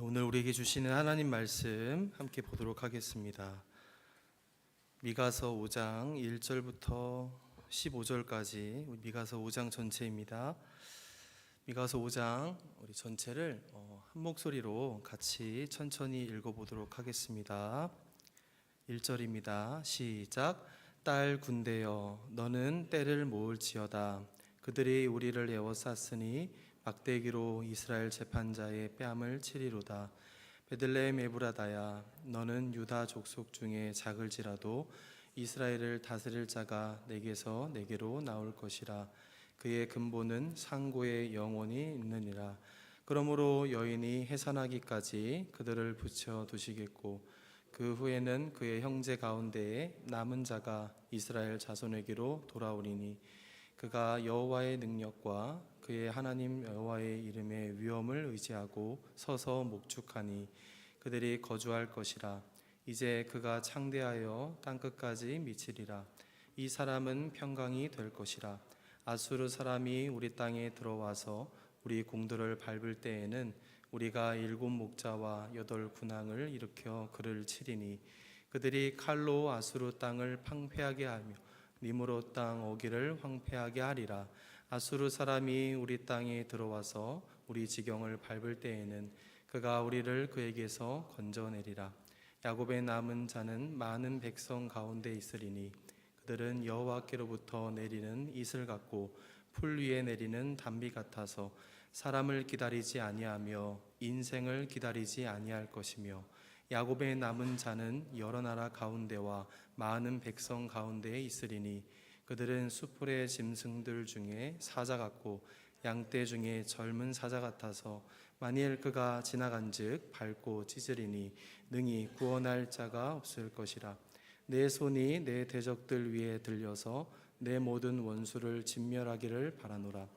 오늘 우리에게 주시는 하나님 말씀 함께 보도록 하겠습니다. 미가서 5장 1절부터 15절까지 미가서 5장 전체입니다. 미가서 5장 우리 전체를 한 목소리로 같이 천천히 읽어보도록 하겠습니다. 1절입니다. 시작. 딸 군대여 너는 때를 모을지어다. 그들이 우리를 에워쌌으니 막대기로 이스라엘 재판자의 뺨을 치리로다. 베들레헴 에브라다야 너는 유다 족속 중에 작을지라도 이스라엘을 다스릴 자가 내게서 내게로 나올 것이라. 그의 근본은 상고에 영원히 있느니라. 그러므로 여인이 해산하기까지 그들을 붙여 두시겠고 그 후에는 그의 형제 가운데에 남은 자가 이스라엘 자손에게로 돌아오리니 그가 여호와의 능력과 그의 하나님 여호와의 이름의 위엄을 의지하고 서서 목축하니 그들이 거주할 것이라. 이제 그가 창대하여 땅끝까지 미치리라. 이 사람은 평강이 될 것이라. 아수르 사람이 우리 땅에 들어와서 우리 공들을 밟을 때에는 우리가 7 목자와 8 군왕을 일으켜 그를 치리니 그들이 칼로 아수르 땅을 황폐하게 하며 니므롯 땅 어기를 황폐하게 하리라. 아수르 사람이 우리 땅에 들어와서 우리 지경을 밟을 때에는 그가 우리를 그에게서 건져내리라. 야곱의 남은 자는 많은 백성 가운데 있으리니 그들은 여호와께로부터 내리는 이슬 같고 풀 위에 내리는 단비 같아서 사람을 기다리지 아니하며 인생을 기다리지 아니할 것이며 야곱의 남은 자는 여러 나라 가운데와 많은 백성 가운데에 있으리니 그들은 수풀의 짐승들 중에 사자 같고 양떼 중에 젊은 사자 같아서 만일 그가 지나간즉 밟고 찢으리니 능히 구원할 자가 없을 것이라. 내 손이 내 대적들 위에 들려서 내 모든 원수를 진멸하기를 바라노라.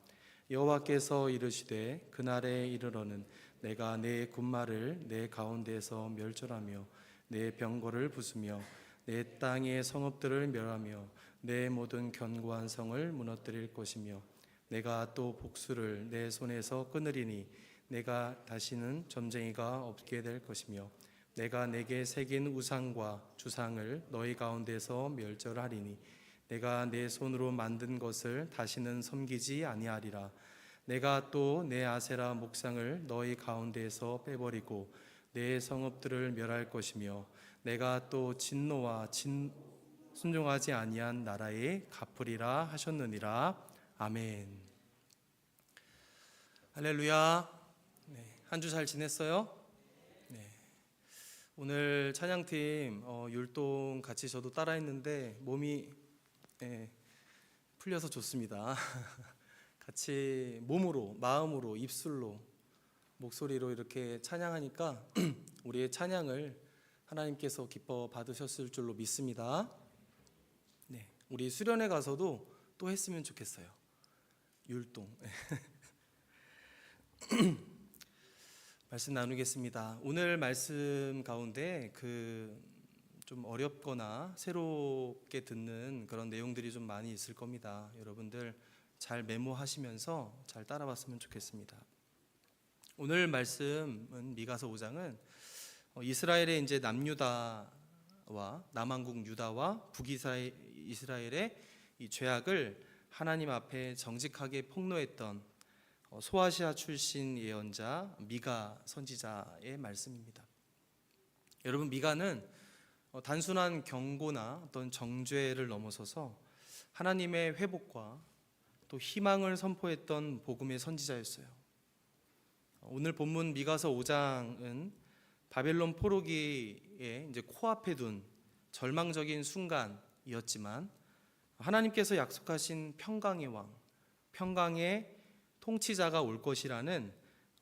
여호와께서 이르시되 그날에 이르러는 내가 내 군마를 내 가운데에서 멸절하며 내 병거를 부수며 내 땅의 성읍들을 멸하며 내 모든 견고한 성을 무너뜨릴 것이며 내가 또 복수를 내 손에서 끊으리니 내가 다시는 점쟁이가 없게 될 것이며 내가 내게 새긴 우상과 주상을 너희 가운데서 멸절하리니 내가 내 손으로 만든 것을 다시는 섬기지 아니하리라. 내가 또 내 아세라 목상을 너희 가운데에서 빼버리고 내 성읍들을 멸할 것이며 내가 또 진노와 순종하지 아니한 나라에 갚으리라 하셨느니라. 아멘. 할렐루야. 한 주 잘 지냈어요? 네. 오늘 찬양팀 율동 같이 저도 따라했는데 몸이 풀려서 좋습니다. 같이 몸으로, 마음으로, 입술로, 목소리로 이렇게 찬양하니까 우리의 찬양을 하나님께서 기뻐 받으셨을 줄로 믿습니다. 네, 우리 수련회 가서도 또 했으면 좋겠어요. 율동. 말씀 나누겠습니다. 오늘 말씀 가운데 좀 어렵거나 새롭게 듣는 그런 내용들이 좀 많이 있을 겁니다. 여러분들 잘 메모하시면서 잘 따라봤으면 좋겠습니다. 오늘 말씀은 미가서 5장은 이스라엘의 이제 남유다와 남왕국 유다와 북이스라엘의 이 죄악을 하나님 앞에 정직하게 폭로했던 소아시아 출신 예언자 미가 선지자의 말씀입니다. 여러분, 미가는 단순한 경고나 어떤 정죄를 넘어서서 하나님의 회복과 또 희망을 선포했던 복음의 선지자였어요. 오늘 본문 미가서 5장은 바벨론 포로기에 이제 코앞에 둔 절망적인 순간이었지만 하나님께서 약속하신 평강의 왕, 평강의 통치자가 올 것이라는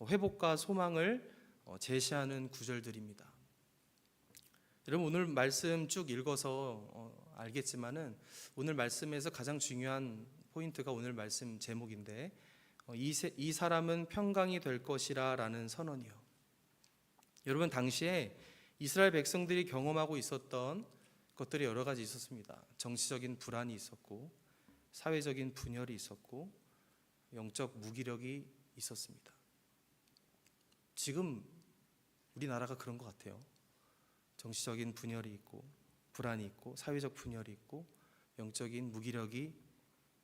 회복과 소망을 제시하는 구절들입니다. 여러분, 오늘 말씀 쭉 읽어서 알겠지만은 오늘 말씀에서 가장 중요한 포인트가 오늘 말씀 제목인데 이 사람은 평강이 될 것이라 라는 선언이요. 여러분, 당시에 이스라엘 백성들이 경험하고 있었던 것들이 여러 가지 있었습니다. 정치적인 불안이 있었고 사회적인 분열이 있었고 영적 무기력이 있었습니다. 지금 우리나라가 그런 것 같아요. 정치적인 분열이 있고 불안이 있고 사회적 분열이 있고 영적인 무기력이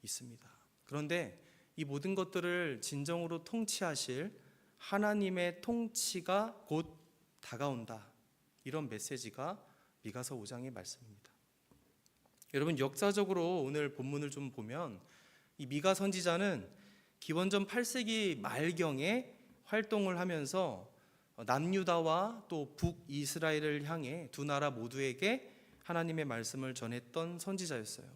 있습니다. 그런데 이 모든 것들을 진정으로 통치하실 하나님의 통치가 곧 다가온다. 이런 메시지가 미가서 5장의 말씀입니다. 여러분, 역사적으로 오늘 본문을 좀 보면 이 미가 선지자는 기원전 8세기 말경에 활동을 하면서 남유다와 또 북이스라엘을 향해 두 나라 모두에게 하나님의 말씀을 전했던 선지자였어요.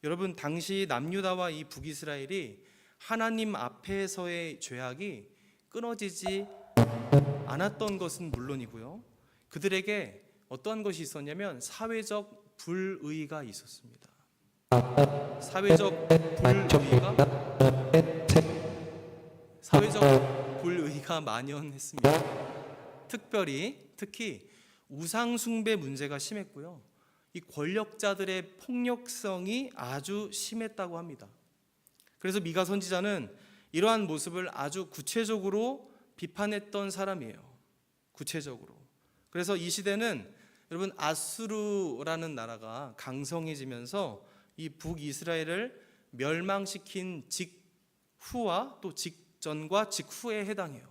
여러분, 당시 남유다와 이 북이스라엘이 하나님 앞에서의 죄악이 끊어지지 않았던 것은 물론이고요, 그들에게 어떠한 것이 있었냐면 사회적 불의가 있었습니다. 사회적 불의가 만연했습니다. 특히 우상 숭배 문제가 심했고요, 이 권력자들의 폭력성이 아주 심했다고 합니다. 그래서 미가 선지자는 이러한 모습을 아주 구체적으로 비판했던 사람이에요. 구체적으로. 그래서 이 시대는 여러분, 아수르라는 나라가 강성해지면서 이 북이스라엘을 멸망시킨 직후와 또 직전과 직후에 해당해요.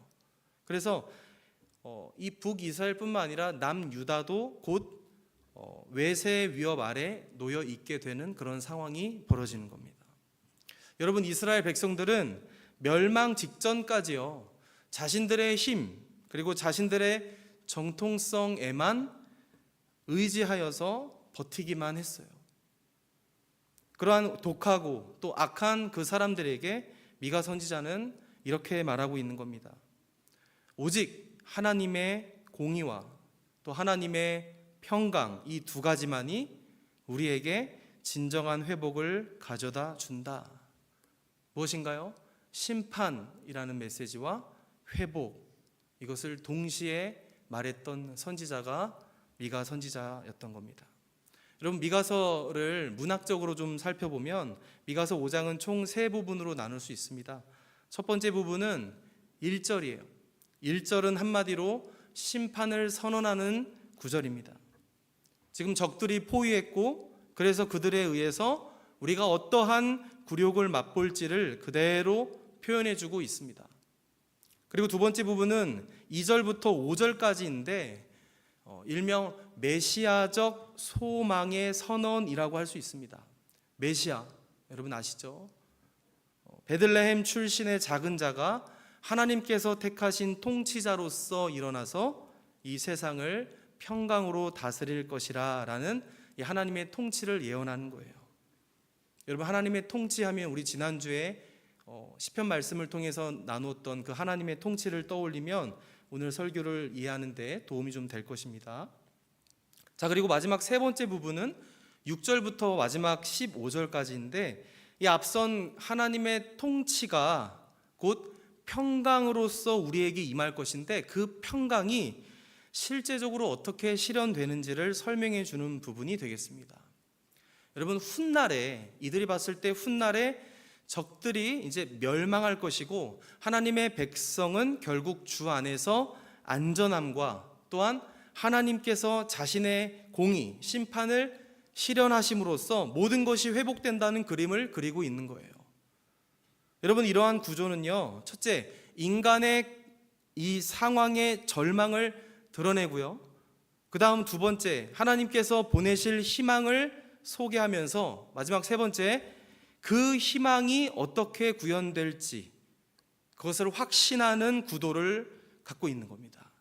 그래서 이 북이스라엘뿐만 아니라 남유다도 곧 외세 위협 아래 놓여 있게 되는 그런 상황이 벌어지는 겁니다. 여러분, 이스라엘 백성들은 멸망 직전까지요, 자신들의 힘 그리고 자신들의 정통성에만 의지하여서 버티기만 했어요. 그러한 독하고 또 악한 그 사람들에게 미가 선지자는 이렇게 말하고 있는 겁니다. 오직 하나님의 공의와 또 하나님의 평강, 이 두 가지만이 우리에게 진정한 회복을 가져다 준다. 무엇인가요? 심판이라는 메시지와 회복, 이것을 동시에 말했던 선지자가 미가 선지자였던 겁니다. 여러분, 미가서를 문학적으로 좀 살펴보면 미가서 5장은 총 3부분으로 나눌 수 있습니다. 첫 번째 부분은 1절이에요. 1절은 한마디로 심판을 선언하는 구절입니다. 지금 적들이 포위했고, 그래서 그들에 의해서 우리가 어떠한 굴욕을 맛볼지를 그대로 표현해주고 있습니다. 그리고 두 번째 부분은 2절부터 5절까지인데 일명 메시아적 소망의 선언이라고 할 수 있습니다. 메시아, 여러분 아시죠? 베들레헴 출신의 작은 자가 하나님께서 택하신 통치자로서 일어나서 이 세상을 평강으로 다스릴 것이라 라는 이 하나님의 통치를 예언하는 거예요. 여러분, 하나님의 통치하면 우리 지난주에 시편 말씀을 통해서 나누었던 그 하나님의 통치를 떠올리면 오늘 설교를 이해하는 데 도움이 좀 될 것입니다. 자, 그리고 마지막 세 번째 부분은 6절부터 마지막 15절까지인데 이 앞선 하나님의 통치가 곧 평강으로서 우리에게 임할 것인데 그 평강이 실제적으로 어떻게 실현되는지를 설명해 주는 부분이 되겠습니다. 여러분, 훗날에 이들이 봤을 때 훗날에 적들이 이제 멸망할 것이고 하나님의 백성은 결국 주 안에서 안전함과 또한 하나님께서 자신의 공의, 심판을 실현하심으로써 모든 것이 회복된다는 그림을 그리고 있는 거예요. 여러분, 이러한 구조는요, 첫째, 인간의 이 상황의 절망을 드러내고요, 그 다음 두 번째, 하나님께서 보내실 희망을 소개하면서 마지막 세 번째, 그 희망이 어떻게 구현될지 그것을 확신하는 구도를 갖고 있는 겁니다.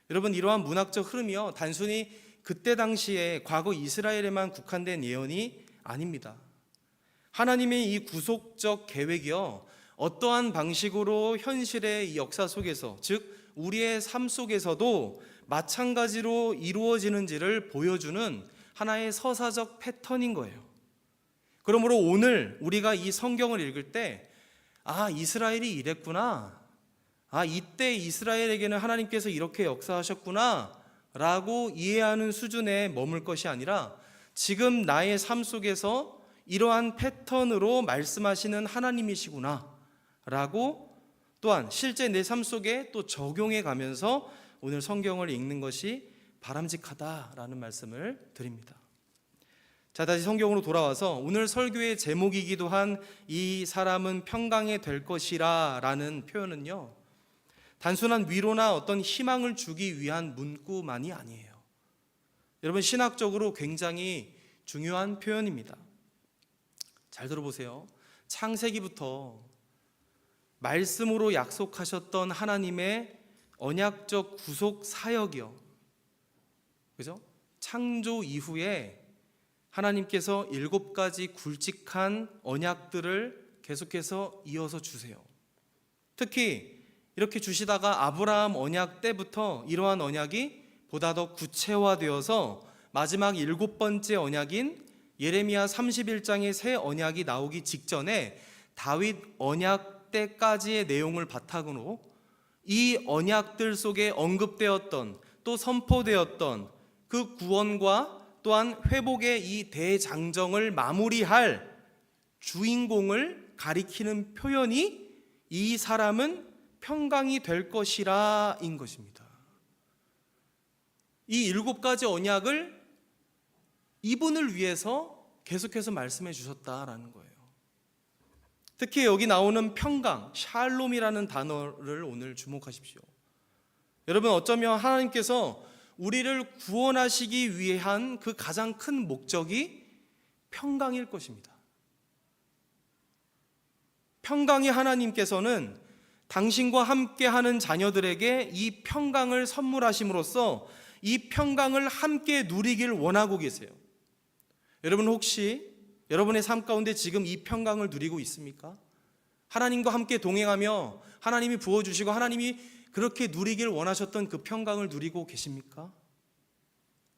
여러분, 이러한 문학적 흐름이요, 단순히 그때 당시에 과거 이스라엘에만 국한된 예언이 아닙니다. 하나님의 이 구속적 계획이요, 어떠한 방식으로 현실의 이 역사 속에서, 즉 우리의 삶 속에서도 마찬가지로 이루어지는지를 보여주는 하나의 서사적 패턴인 거예요. 그러므로 오늘 우리가 이 성경을 읽을 때 이스라엘이 이랬구나, 이때 이스라엘에게는 하나님께서 이렇게 역사하셨구나 라고 이해하는 수준에 머물 것이 아니라 지금 나의 삶 속에서 이러한 패턴으로 말씀하시는 하나님이시구나 라고, 또한 실제 내 삶 속에 또 적용해 가면서 오늘 성경을 읽는 것이 바람직하다라는 말씀을 드립니다. 자, 다시 성경으로 돌아와서 오늘 설교의 제목이기도 한 이 사람은 평강에 될 것이라 라는 표현은요, 단순한 위로나 어떤 희망을 주기 위한 문구만이 아니에요. 여러분, 신학적으로 굉장히 중요한 표현입니다. 잘 들어보세요. 창세기부터 말씀으로 약속하셨던 하나님의 언약적 구속 사역이요, 그죠? 창조 이후에 하나님께서 7가지 굵직한 언약들을 계속해서 이어서 주세요. 특히 이렇게 주시다가 아브라함 언약 때부터 이러한 언약이 보다 더 구체화되어서 마지막 7번째 언약인 예레미야 31장의 새 언약이 나오기 직전에 다윗 언약 때까지의 내용을 바탕으로 이 언약들 속에 언급되었던, 또 선포되었던 그 구원과 또한 회복의 이 대장정을 마무리할 주인공을 가리키는 표현이 이 사람은 평강이 될 것이라 인 것입니다. 이 7가지 언약을 이분을 위해서 계속해서 말씀해 주셨다라는 거예요. 특히 여기 나오는 평강, 샬롬이라는 단어를 오늘 주목하십시오. 여러분, 어쩌면 하나님께서 우리를 구원하시기 위한 그 가장 큰 목적이 평강일 것입니다. 평강의 하나님께서는 당신과 함께하는 자녀들에게 이 평강을 선물하심으로써 이 평강을 함께 누리길 원하고 계세요. 여러분, 혹시 여러분의 삶 가운데 지금 이 평강을 누리고 있습니까? 하나님과 함께 동행하며 하나님이 부어주시고 하나님이 그렇게 누리길 원하셨던 그 평강을 누리고 계십니까?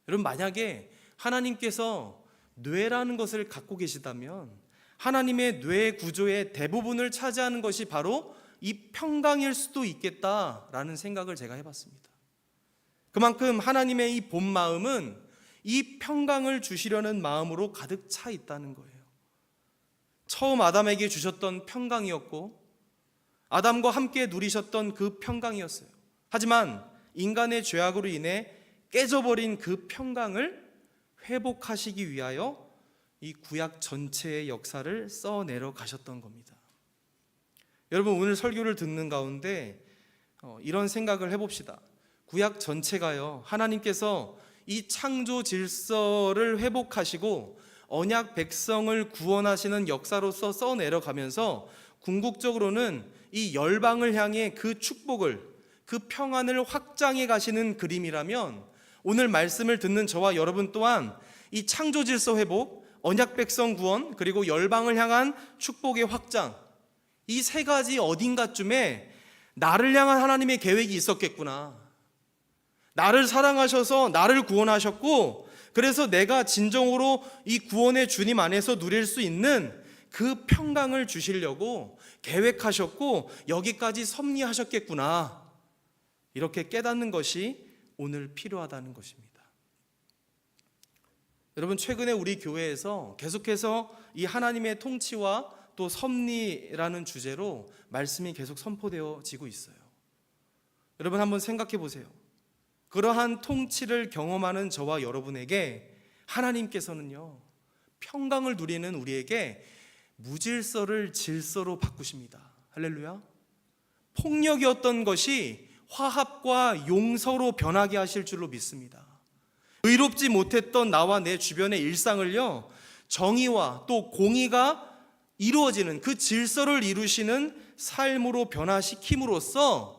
여러분, 만약에 하나님께서 뇌라는 것을 갖고 계시다면 하나님의 뇌 구조의 대부분을 차지하는 것이 바로 이 평강일 수도 있겠다라는 생각을 제가 해봤습니다. 그만큼 하나님의 이 본 마음은 이 평강을 주시려는 마음으로 가득 차 있다는 거예요. 처음 아담에게 주셨던 평강이었고 아담과 함께 누리셨던 그 평강이었어요. 하지만 인간의 죄악으로 인해 깨져버린 그 평강을 회복하시기 위하여 이 구약 전체의 역사를 써내려 가셨던 겁니다. 여러분, 오늘 설교를 듣는 가운데 이런 생각을 해봅시다. 구약 전체가요, 하나님께서 이 창조 질서를 회복하시고 언약 백성을 구원하시는 역사로서 써내려가면서 궁극적으로는 이 열방을 향해 그 축복을, 그 평안을 확장해 가시는 그림이라면 오늘 말씀을 듣는 저와 여러분 또한 이 창조 질서 회복, 언약 백성 구원, 그리고 열방을 향한 축복의 확장, 이 세 가지 어딘가쯤에 나를 향한 하나님의 계획이 있었겠구나. 나를 사랑하셔서 나를 구원하셨고, 그래서 내가 진정으로 이 구원의 주님 안에서 누릴 수 있는 그 평강을 주시려고 계획하셨고 여기까지 섭리하셨겠구나. 이렇게 깨닫는 것이 오늘 필요하다는 것입니다. 여러분, 최근에 우리 교회에서 계속해서 이 하나님의 통치와 또 섭리라는 주제로 말씀이 계속 선포되어지고 있어요. 여러분, 한번 생각해 보세요. 그러한 통치를 경험하는 저와 여러분에게 하나님께서는요, 평강을 누리는 우리에게 무질서를 질서로 바꾸십니다. 할렐루야. 폭력이었던 것이 화합과 용서로 변하게 하실 줄로 믿습니다. 의롭지 못했던 나와 내 주변의 일상을요, 정의와 또 공의가 이루어지는 그 질서를 이루시는 삶으로 변화시킴으로써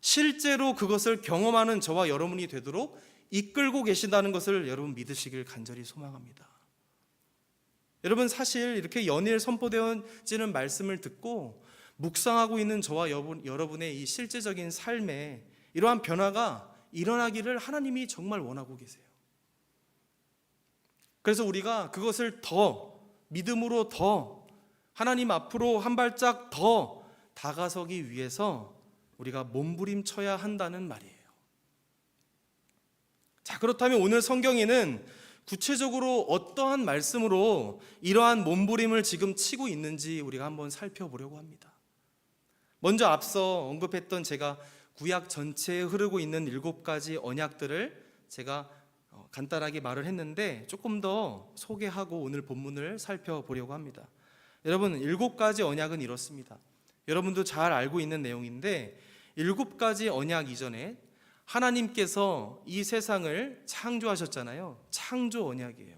실제로 그것을 경험하는 저와 여러분이 되도록 이끌고 계신다는 것을 여러분 믿으시길 간절히 소망합니다. 여러분, 사실 이렇게 연일 선포되어지는 말씀을 듣고 묵상하고 있는 저와 여러분의 이 실제적인 삶에 이러한 변화가 일어나기를 하나님이 정말 원하고 계세요. 그래서 우리가 그것을 더 믿음으로 더 하나님 앞으로 한 발짝 더 다가서기 위해서 우리가 몸부림쳐야 한다는 말이에요. 자, 그렇다면 오늘 성경에는 구체적으로 어떠한 말씀으로 이러한 몸부림을 지금 치고 있는지 우리가 한번 살펴보려고 합니다. 먼저 앞서 언급했던 제가 구약 전체에 흐르고 있는 7가지 언약들을 제가 간단하게 말을 했는데 조금 더 소개하고 오늘 본문을 살펴보려고 합니다. 여러분, 7가지 언약은 이렇습니다. 여러분도 잘 알고 있는 내용인데 7가지 언약 이전에 하나님께서 이 세상을 창조하셨잖아요. 창조 언약이에요.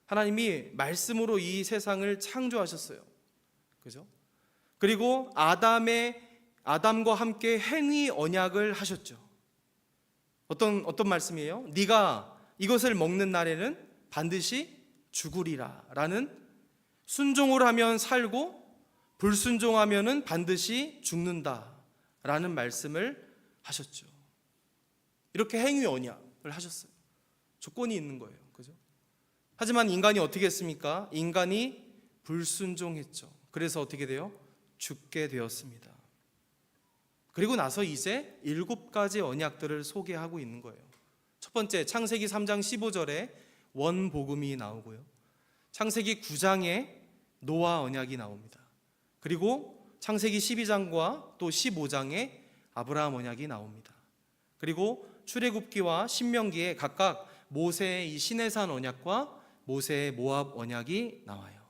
하나님이 말씀으로 이 세상을 창조하셨어요. 그죠? 그리고 아담과 함께 행위 언약을 하셨죠. 어떤 말씀이에요? 네가 이것을 먹는 날에는 반드시 죽으리라 라는, 순종을 하면 살고 불순종하면은 반드시 죽는다 라는 말씀을 하셨죠. 이렇게 행위 언약을 하셨어요. 조건이 있는 거예요. 그죠? 하지만 인간이 어떻게 했습니까? 인간이 불순종했죠. 그래서 어떻게 돼요? 죽게 되었습니다. 그리고 나서 이제 7가지 언약들을 소개하고 있는 거예요. 첫 번째, 창세기 3장 15절에 원복음이 나오고요. 창세기 9장에 노아 언약이 나옵니다. 그리고 창세기 12장과 또 15장에 아브라함 언약이 나옵니다. 그리고 출애굽기와 신명기에 각각 모세의 이 시내산 언약과 모세의 모압 언약이 나와요.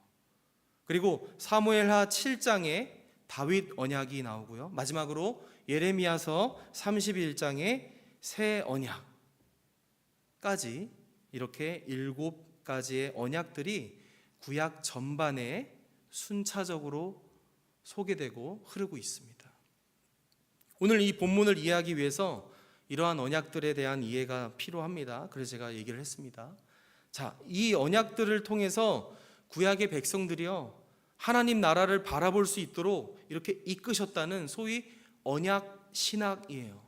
그리고 사무엘하 7장에 다윗 언약이 나오고요. 마지막으로 예레미야서 31장에 새 언약까지, 이렇게 7가지의 언약들이 구약 전반에 순차적으로 소개되고 흐르고 있습니다. 오늘 이 본문을 이해하기 위해서 이러한 언약들에 대한 이해가 필요합니다. 그래서 제가 얘기를 했습니다. 자, 이 언약들을 통해서 구약의 백성들이요, 하나님 나라를 바라볼 수 있도록 이렇게 이끄셨다는 소위 언약 신학이에요.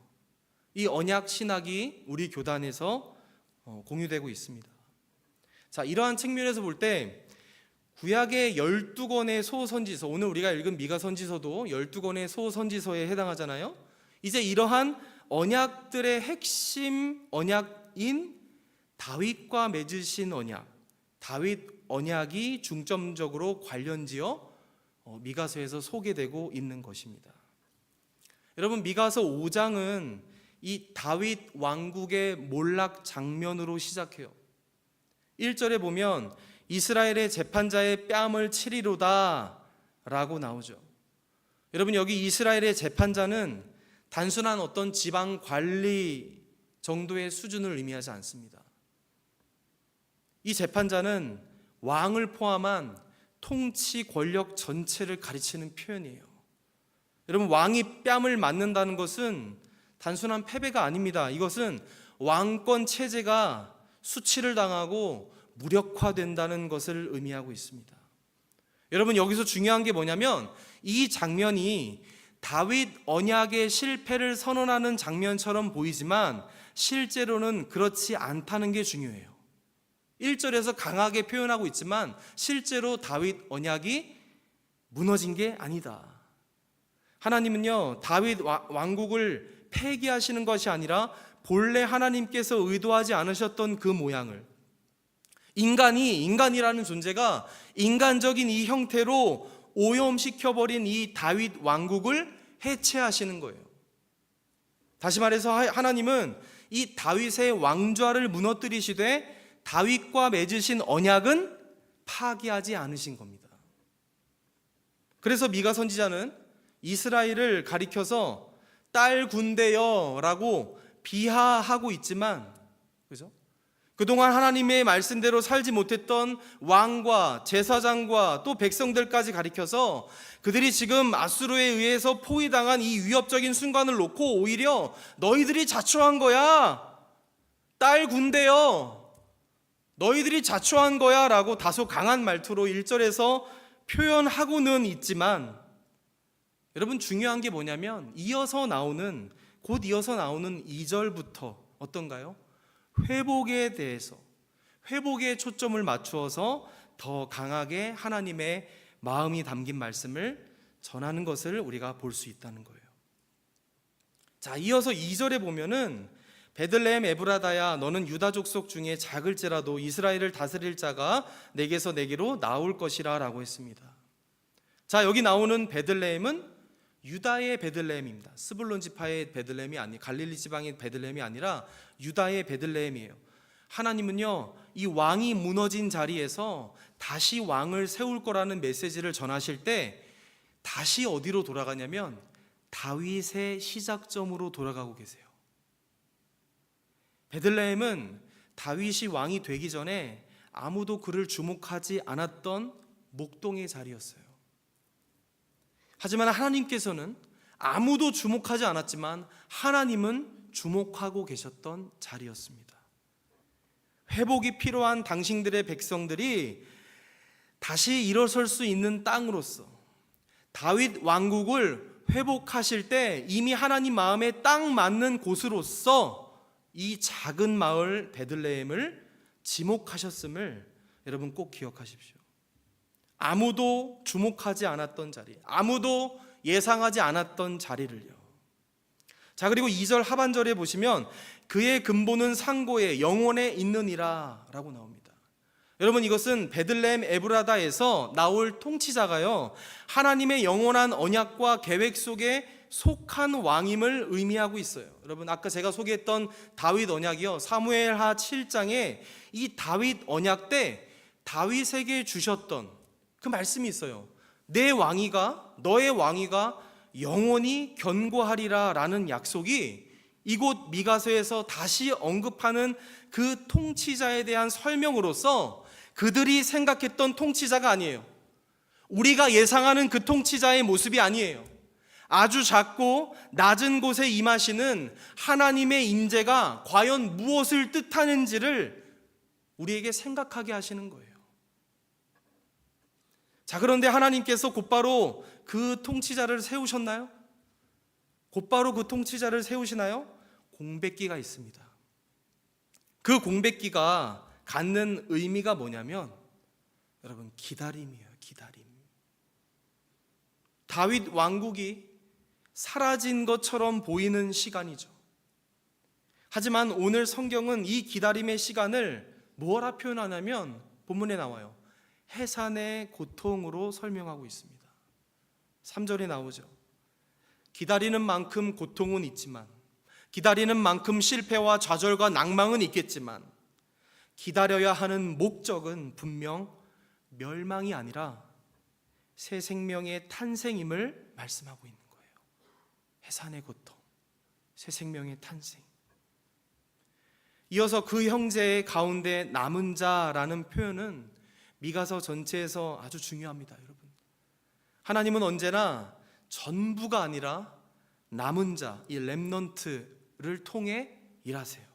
이 언약 신학이 우리 교단에서 공유되고 있습니다. 자, 이러한 측면에서 볼 때 구약의 12권의 소선지서, 오늘 우리가 읽은 미가 선지서도 12권의 소선지서에 해당하잖아요. 이제 이러한 언약들의 핵심 언약인 다윗과 맺으신 언약, 다윗 언약이 중점적으로 관련지어 미가서에서 소개되고 있는 것입니다. 여러분, 미가서 5장은 이 다윗 왕국의 몰락 장면으로 시작해요. 1절에 보면 이스라엘의 재판자의 뺨을 치리로다 라고 나오죠. 여러분, 여기 이스라엘의 재판자는 단순한 어떤 지방 관리 정도의 수준을 의미하지 않습니다. 이 재판자는 왕을 포함한 통치 권력 전체를 가리치는 표현이에요. 여러분, 왕이 뺨을 맞는다는 것은 단순한 패배가 아닙니다. 이것은 왕권 체제가 수치를 당하고 무력화된다는 것을 의미하고 있습니다. 여러분, 여기서 중요한 게 뭐냐면 이 장면이 다윗 언약의 실패를 선언하는 장면처럼 보이지만 실제로는 그렇지 않다는 게 중요해요. 1절에서 강하게 표현하고 있지만 실제로 다윗 언약이 무너진 게 아니다. 하나님은요, 다윗 왕국을 폐기하시는 것이 아니라 본래 하나님께서 의도하지 않으셨던 그 모양을, 인간이라는 존재가 인간적인 이 형태로 오염시켜버린 이 다윗 왕국을 해체하시는 거예요. 다시 말해서 하나님은 이 다윗의 왕좌를 무너뜨리시되 다윗과 맺으신 언약은 파기하지 않으신 겁니다. 그래서 미가 선지자는 이스라엘을 가리켜서 딸 군대여 라고 비하하고 있지만, 그죠? 그동안 하나님의 말씀대로 살지 못했던 왕과 제사장과 또 백성들까지 가리켜서 그들이 지금 아수르에 의해서 포위당한 이 위협적인 순간을 놓고 오히려 너희들이 자초한 거야, 딸 군대여, 너희들이 자초한 거야 라고 다소 강한 말투로 1절에서 표현하고는 있지만, 여러분, 중요한 게 뭐냐면 곧 이어서 나오는 2절부터 어떤가요? 회복에 대해서, 회복에 초점을 맞추어서 더 강하게 하나님의 마음이 담긴 말씀을 전하는 것을 우리가 볼 수 있다는 거예요. 자, 이어서 2절에 보면은 베들레헴 에브라다야, 너는 유다 족속 중에 작을지라도 이스라엘을 다스릴 자가 내게서 내게로 나올 것이라 라고 했습니다. 자, 여기 나오는 베들레헴은 유다의 베들레헴입니다. 스불론 지파의 베들레헴이 아니, 갈릴리 지방의 베들레헴이 아니라 유다의 베들레헴이에요. 하나님은요, 이 왕이 무너진 자리에서 다시 왕을 세울 거라는 메시지를 전하실 때 다시 어디로 돌아가냐면 다윗의 시작점으로 돌아가고 계세요. 베들레헴은 다윗이 왕이 되기 전에 아무도 그를 주목하지 않았던 목동의 자리였어요. 하지만 하나님께서는 아무도 주목하지 않았지만 하나님은 주목하고 계셨던 자리였습니다. 회복이 필요한 당신들의 백성들이 다시 일어설 수 있는 땅으로서 다윗 왕국을 회복하실 때 이미 하나님 마음에 딱 맞는 곳으로서 이 작은 마을 베들레헴을 지목하셨음을 여러분 꼭 기억하십시오. 아무도 주목하지 않았던 자리, 아무도 예상하지 않았던 자리를요. 자, 그리고 2절 하반절에 보시면 그의 근본은 상고에 영원에 있느니라 라고 나옵니다. 여러분, 이것은 베들레헴 에브라다에서 나올 통치자가요, 하나님의 영원한 언약과 계획 속에 속한 왕임을 의미하고 있어요. 여러분, 아까 제가 소개했던 다윗 언약이요, 사무엘하 7장에 이 다윗 언약 때 다윗에게 주셨던 그 말씀이 있어요. 내 왕위가, 너의 왕위가 영원히 견고하리라 라는 약속이 이곳 미가서에서 다시 언급하는 그 통치자에 대한 설명으로서 그들이 생각했던 통치자가 아니에요. 우리가 예상하는 그 통치자의 모습이 아니에요. 아주 작고 낮은 곳에 임하시는 하나님의 임재가 과연 무엇을 뜻하는지를 우리에게 생각하게 하시는 거예요. 자, 그런데 하나님께서 곧바로 그 통치자를 세우셨나요? 곧바로 그 통치자를 세우시나요? 공백기가 있습니다. 그 공백기가 갖는 의미가 뭐냐면 여러분, 기다림이에요. 기다림. 다윗 왕국이 사라진 것처럼 보이는 시간이죠. 하지만 오늘 성경은 이 기다림의 시간을 뭐라 표현하냐면 본문에 나와요. 해산의 고통으로 설명하고 있습니다. 3절에 나오죠. 기다리는 만큼 고통은 있지만, 기다리는 만큼 실패와 좌절과 낭망은 있겠지만, 기다려야 하는 목적은 분명 멸망이 아니라 새 생명의 탄생임을 말씀하고 있는 거예요. 해산의 고통, 새 생명의 탄생. 이어서 그 형제의 가운데 남은 자라는 표현은 미가서 전체에서 아주 중요합니다, 여러분. 하나님은 언제나 전부가 아니라 남은 자, 이 렘넌트를 통해 일하세요.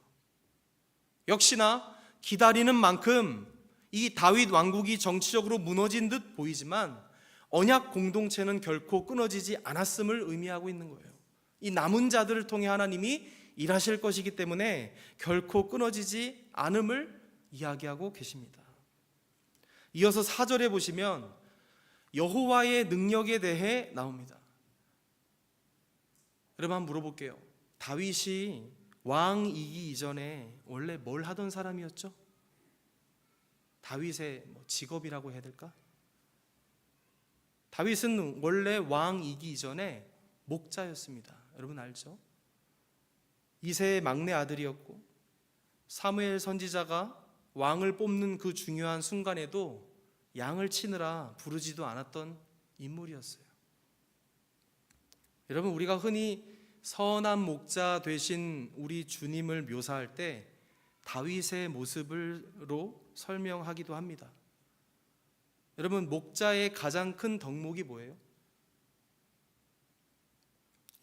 역시나 기다리는 만큼 이 다윗 왕국이 정치적으로 무너진 듯 보이지만 언약 공동체는 결코 끊어지지 않았음을 의미하고 있는 거예요. 이 남은 자들을 통해 하나님이 일하실 것이기 때문에 결코 끊어지지 않음을 이야기하고 계십니다. 이어서 4절에 보시면 여호와의 능력에 대해 나옵니다. 여러분, 한번 물어볼게요. 다윗이 왕이기 이전에 원래 뭘 하던 사람이었죠? 다윗의 직업이라고 해야 될까? 다윗은 원래 왕이기 이전에 목자였습니다. 여러분 알죠? 이새의 막내 아들이었고 사무엘 선지자가 왕을 뽑는 그 중요한 순간에도 양을 치느라 부르지도 않았던 인물이었어요. 여러분, 우리가 흔히 선한 목자 되신 우리 주님을 묘사할 때 다윗의 모습으로 설명하기도 합니다. 여러분, 목자의 가장 큰 덕목이 뭐예요?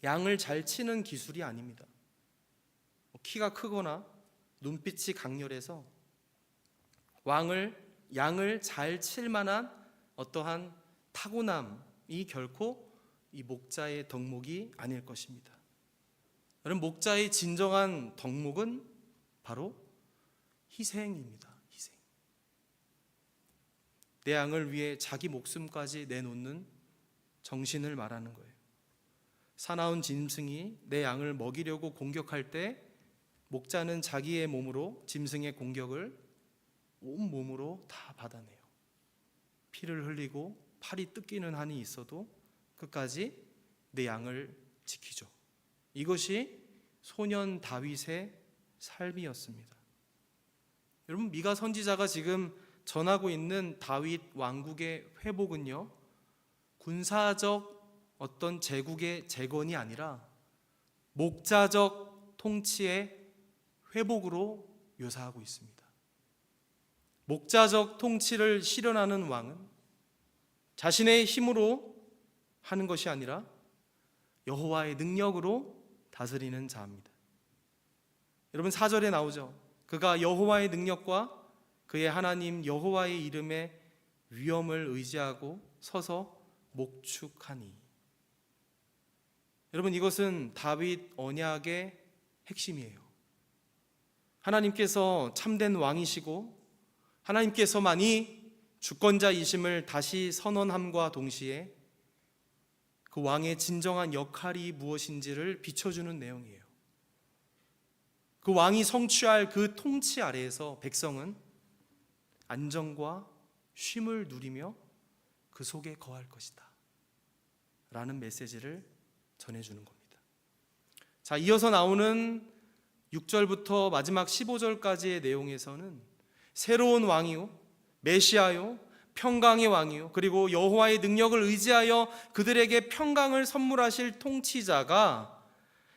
양을 잘 치는 기술이 아닙니다. 키가 크거나 눈빛이 강렬해서 양을 잘 칠 만한 어떠한 타고남이 결코 이 목자의 덕목이 아닐 것입니다. 여러분, 목자의 진정한 덕목은 바로 희생입니다. 희생. 내 양을 위해 자기 목숨까지 내놓는 정신을 말하는 거예요. 사나운 짐승이 내 양을 먹이려고 공격할 때 목자는 자기의 몸으로 짐승의 공격을 온 몸으로 다 받아내요. 피를 흘리고 팔이 뜯기는 한이 있어도 끝까지 내 양을 지키죠. 이것이 소년 다윗의 삶이었습니다. 여러분, 미가 선지자가 지금 전하고 있는 다윗 왕국의 회복은요, 군사적 어떤 제국의 재건이 아니라 목자적 통치의 회복으로 묘사하고 있습니다. 목자적 통치를 실현하는 왕은 자신의 힘으로 하는 것이 아니라 여호와의 능력으로 다스리는 자입니다. 여러분, 4절에 나오죠. 그가 여호와의 능력과 그의 하나님 여호와의 이름의 위엄을 의지하고 서서 목축하니. 여러분, 이것은 다윗 언약의 핵심이에요. 하나님께서 참된 왕이시고 하나님께서만이 주권자이심을 다시 선언함과 동시에 그 왕의 진정한 역할이 무엇인지를 비춰주는 내용이에요. 그 왕이 성취할 그 통치 아래에서 백성은 안정과 쉼을 누리며 그 속에 거할 것이다 라는 메시지를 전해주는 겁니다. 자, 이어서 나오는 6절부터 마지막 15절까지의 내용에서는 새로운 왕이요, 메시아요, 평강의 왕이요, 그리고 여호와의 능력을 의지하여 그들에게 평강을 선물하실 통치자가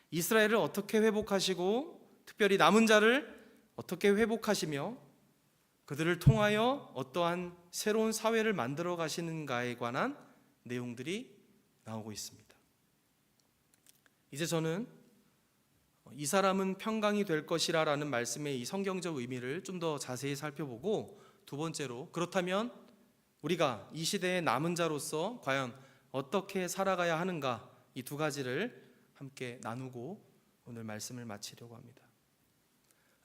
이스라엘을 어떻게 회복하시고 특별히 남은 자를 어떻게 회복하시며 그들을 통하여 어떠한 새로운 사회를 만들어 가시는가에 관한 내용들이 나오고 있습니다. 이제 저는 이 사람은 평강이 될 것이라 라는 말씀의 이 성경적 의미를 좀 더 자세히 살펴보고, 두 번째로 그렇다면 우리가 이 시대의 남은 자로서 과연 어떻게 살아가야 하는가, 이 두 가지를 함께 나누고 오늘 말씀을 마치려고 합니다.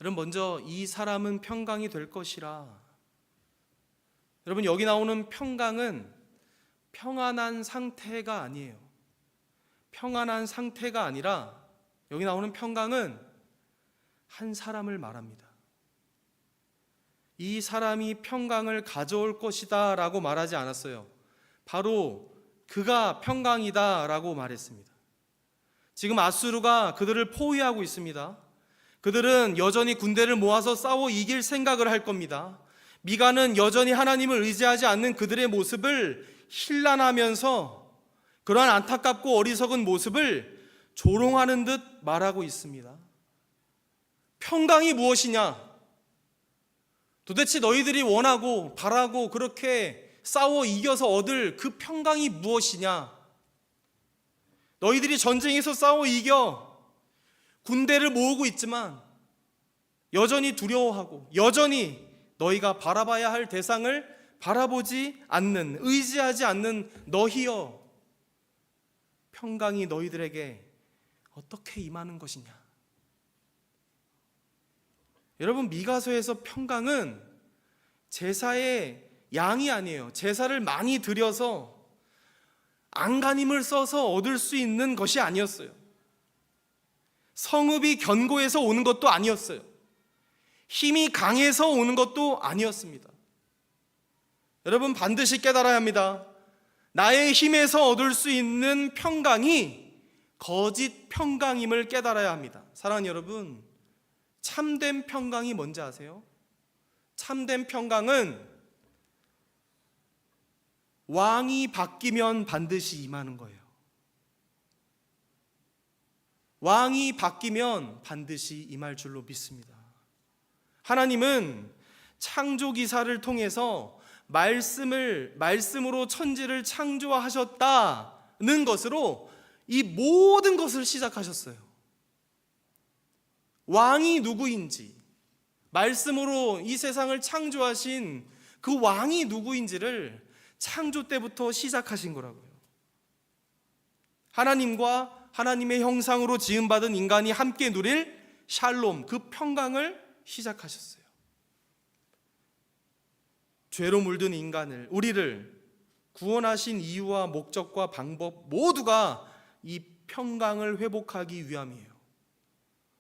여러분, 먼저 이 사람은 평강이 될 것이라. 여러분, 여기 나오는 평강은 평안한 상태가 아니에요. 평안한 상태가 아니라 여기 나오는 평강은 한 사람을 말합니다. 이 사람이 평강을 가져올 것이다 라고 말하지 않았어요. 바로 그가 평강이다 라고 말했습니다. 지금 아수르가 그들을 포위하고 있습니다. 그들은 여전히 군대를 모아서 싸워 이길 생각을 할 겁니다. 미가는 여전히 하나님을 의지하지 않는 그들의 모습을 힐난하면서 그러한 안타깝고 어리석은 모습을 조롱하는 듯 말하고 있습니다. 평강이 무엇이냐? 도대체 너희들이 원하고 바라고 그렇게 싸워 이겨서 얻을 그 평강이 무엇이냐? 너희들이 전쟁에서 싸워 이겨 군대를 모으고 있지만 여전히 두려워하고 여전히 너희가 바라봐야 할 대상을 바라보지 않는, 의지하지 않는 너희여, 평강이 너희들에게 어떻게 임하는 것이냐? 여러분, 미가서에서 평강은 제사의 양이 아니에요. 제사를 많이 드려서 안간힘을 써서 얻을 수 있는 것이 아니었어요. 성읍이 견고해서 오는 것도 아니었어요. 힘이 강해서 오는 것도 아니었습니다. 여러분, 반드시 깨달아야 합니다. 나의 힘에서 얻을 수 있는 평강이 거짓 평강임을 깨달아야 합니다. 사랑하는 여러분, 참된 평강이 뭔지 아세요? 참된 평강은 왕이 바뀌면 반드시 임하는 거예요. 왕이 바뀌면 반드시 임할 줄로 믿습니다. 하나님은 창조 기사를 통해서 말씀으로 천지를 창조하셨다는 것으로 이 모든 것을 시작하셨어요. 왕이 누구인지, 말씀으로 이 세상을 창조하신 그 왕이 누구인지를 창조 때부터 시작하신 거라고요. 하나님과 하나님의 형상으로 지음받은 인간이 함께 누릴 샬롬, 그 평강을 시작하셨어요. 죄로 물든 인간을, 우리를 구원하신 이유와 목적과 방법 모두가 이 평강을 회복하기 위함이에요.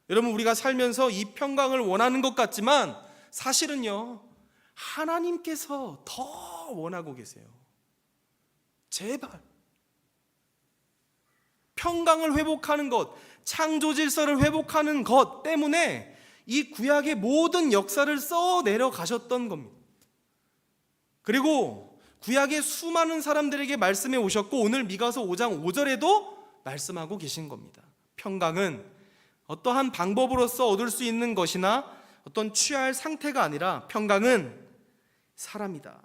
여러분, 우리가 살면서 이 평강을 원하는 것 같지만 사실은요, 하나님께서 더 원하고 계세요. 제발 평강을 회복하는 것, 창조 질서를 회복하는 것 때문에 이 구약의 모든 역사를 써 내려가셨던 겁니다. 그리고 구약의 수많은 사람들에게 말씀해 오셨고 오늘 미가서 5장 5절에도 말씀하고 계신 겁니다. 평강은 어떠한 방법으로서 얻을 수 있는 것이나 어떤 취할 상태가 아니라 평강은 사람이다.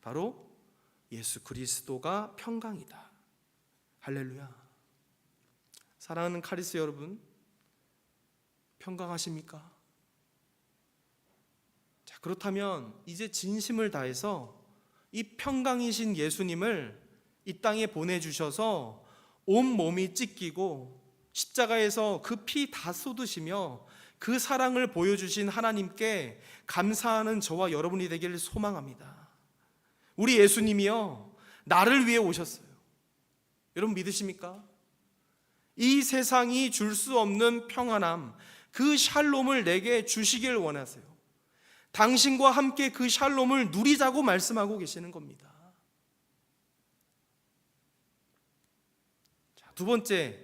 바로 예수 그리스도가 평강이다. 할렐루야. 사랑하는 카리스 여러분, 평강하십니까? 자, 그렇다면 이제 진심을 다해서 이 평강이신 예수님을 이 땅에 보내주셔서 온몸이 찢기고 십자가에서 그 피 다 쏟으시며 그 사랑을 보여주신 하나님께 감사하는 저와 여러분이 되기를 소망합니다. 우리 예수님이요, 나를 위해 오셨어요. 여러분 믿으십니까? 이 세상이 줄 수 없는 평안함, 그 샬롬을 내게 주시길 원하세요. 당신과 함께 그 샬롬을 누리자고 말씀하고 계시는 겁니다. 자, 두 번째,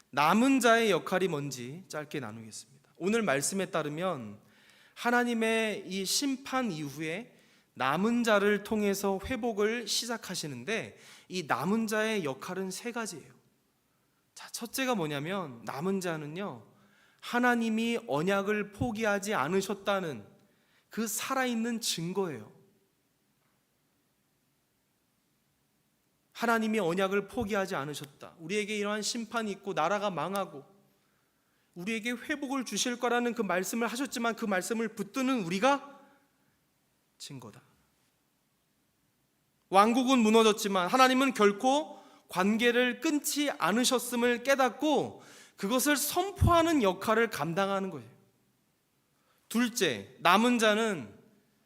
남은 자의 역할이 뭔지 짧게 나누겠습니다. 오늘 말씀에 따르면 하나님의 이 심판 이후에 남은 자를 통해서 회복을 시작하시는데 이 남은 자의 역할은 세 가지예요. 자, 첫째가 뭐냐면 남은 자는요, 하나님이 언약을 포기하지 않으셨다는 그 살아있는 증거예요. 하나님이 언약을 포기하지 않으셨다. 우리에게 이러한 심판이 있고 나라가 망하고 우리에게 회복을 주실 거라는 그 말씀을 하셨지만 그 말씀을 붙드는 우리가 증거다. 왕국은 무너졌지만 하나님은 결코 관계를 끊지 않으셨음을 깨닫고 그것을 선포하는 역할을 감당하는 거예요. 둘째, 남은 자는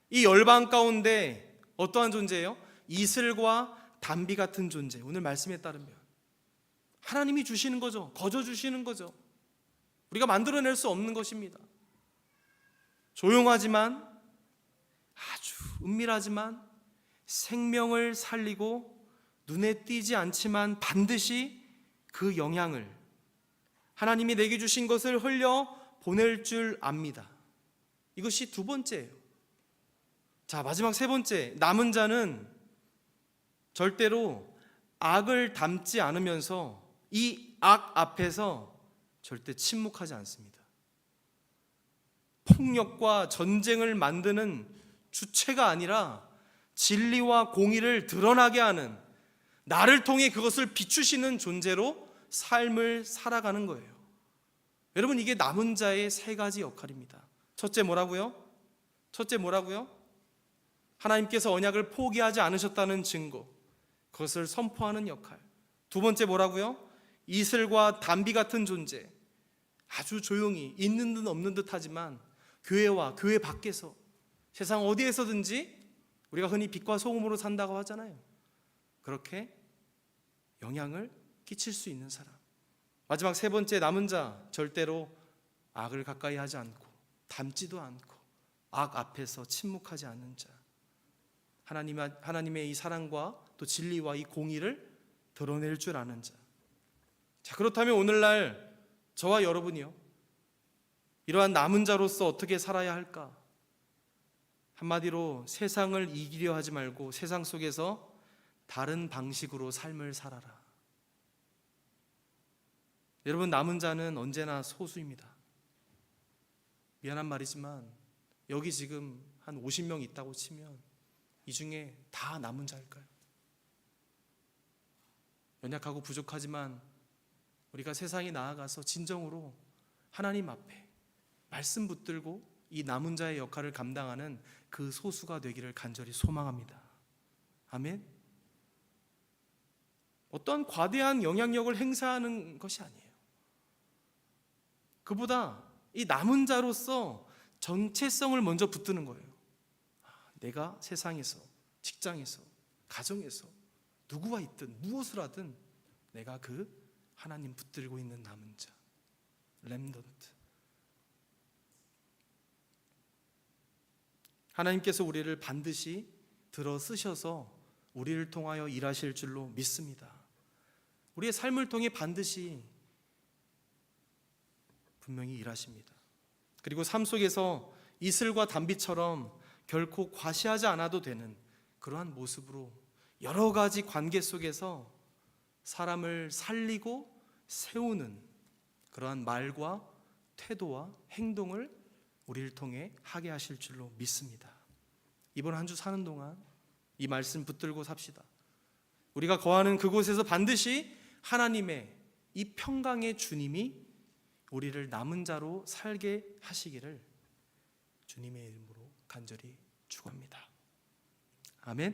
이 열방 가운데 어떠한 존재예요? 이슬과 담비 같은 존재. 오늘 말씀에 따르면 하나님이 주시는 거죠. 거저 주시는 거죠. 우리가 만들어낼 수 없는 것입니다. 조용하지만, 아주 은밀하지만 생명을 살리고 눈에 띄지 않지만 반드시 그 영향을 하나님이 내게 주신 것을 흘려 보낼 줄 압니다. 이것이 두 번째예요. 자, 마지막 세 번째, 남은 자는 절대로 악을 담지 않으면서 이 악 앞에서 절대 침묵하지 않습니다. 폭력과 전쟁을 만드는 주체가 아니라 진리와 공의를 드러나게 하는, 나를 통해 그것을 비추시는 존재로 삶을 살아가는 거예요. 여러분, 이게 남은 자의 세 가지 역할입니다. 첫째 뭐라고요? 하나님께서 언약을 포기하지 않으셨다는 증거, 그것을 선포하는 역할. 두 번째 뭐라고요? 이슬과 담비 같은 존재. 아주 조용히 있는 듯 없는 듯 하지만 교회와 교회 밖에서 세상 어디에서든지 우리가 흔히 빛과 소금으로 산다고 하잖아요. 그렇게 영향을 끼칠 수 있는 사람. 마지막 세 번째, 남은 자, 절대로 악을 가까이 하지 않고 담지도 않고 악 앞에서 침묵하지 않는 자. 하나님의 이 사랑과 또 진리와 이 공의를 드러낼 줄 아는 자. 자, 그렇다면 오늘날 저와 여러분이요, 이러한 남은 자로서 어떻게 살아야 할까? 한마디로 세상을 이기려 하지 말고 세상 속에서 다른 방식으로 삶을 살아라. 여러분, 남은 자는 언제나 소수입니다. 미안한 말이지만 여기 지금 한 50명 있다고 치면 이 중에 다 남은 자일까요? 연약하고 부족하지만 우리가 세상에 나아가서 진정으로 하나님 앞에 말씀 붙들고 이 남은 자의 역할을 감당하는 그 소수가 되기를 간절히 소망합니다. 아멘. 어떠한 과대한 영향력을 행사하는 것이 아니에요. 그보다 이 남은 자로서 정체성을 먼저 붙드는 거예요. 내가 세상에서, 직장에서, 가정에서 누구와 있든 무엇을 하든 내가 그 하나님 붙들고 있는 남은 자, 렘넌트. 하나님께서 우리를 반드시 들어 쓰셔서 우리를 통하여 일하실 줄로 믿습니다. 우리의 삶을 통해 반드시 분명히 일하십니다. 그리고 삶 속에서 이슬과 단비처럼 결코 과시하지 않아도 되는 그러한 모습으로 여러 가지 관계 속에서 사람을 살리고 세우는 그러한 말과 태도와 행동을 우리를 통해 하게 하실 줄로 믿습니다. 이번 한 주 사는 동안 이 말씀 붙들고 삽시다. 우리가 거하는 그곳에서 반드시 하나님의 이 평강의 주님이 우리를 남은 자로 살게 하시기를 주님의 이름으로 간절히 축원합니다. 아멘.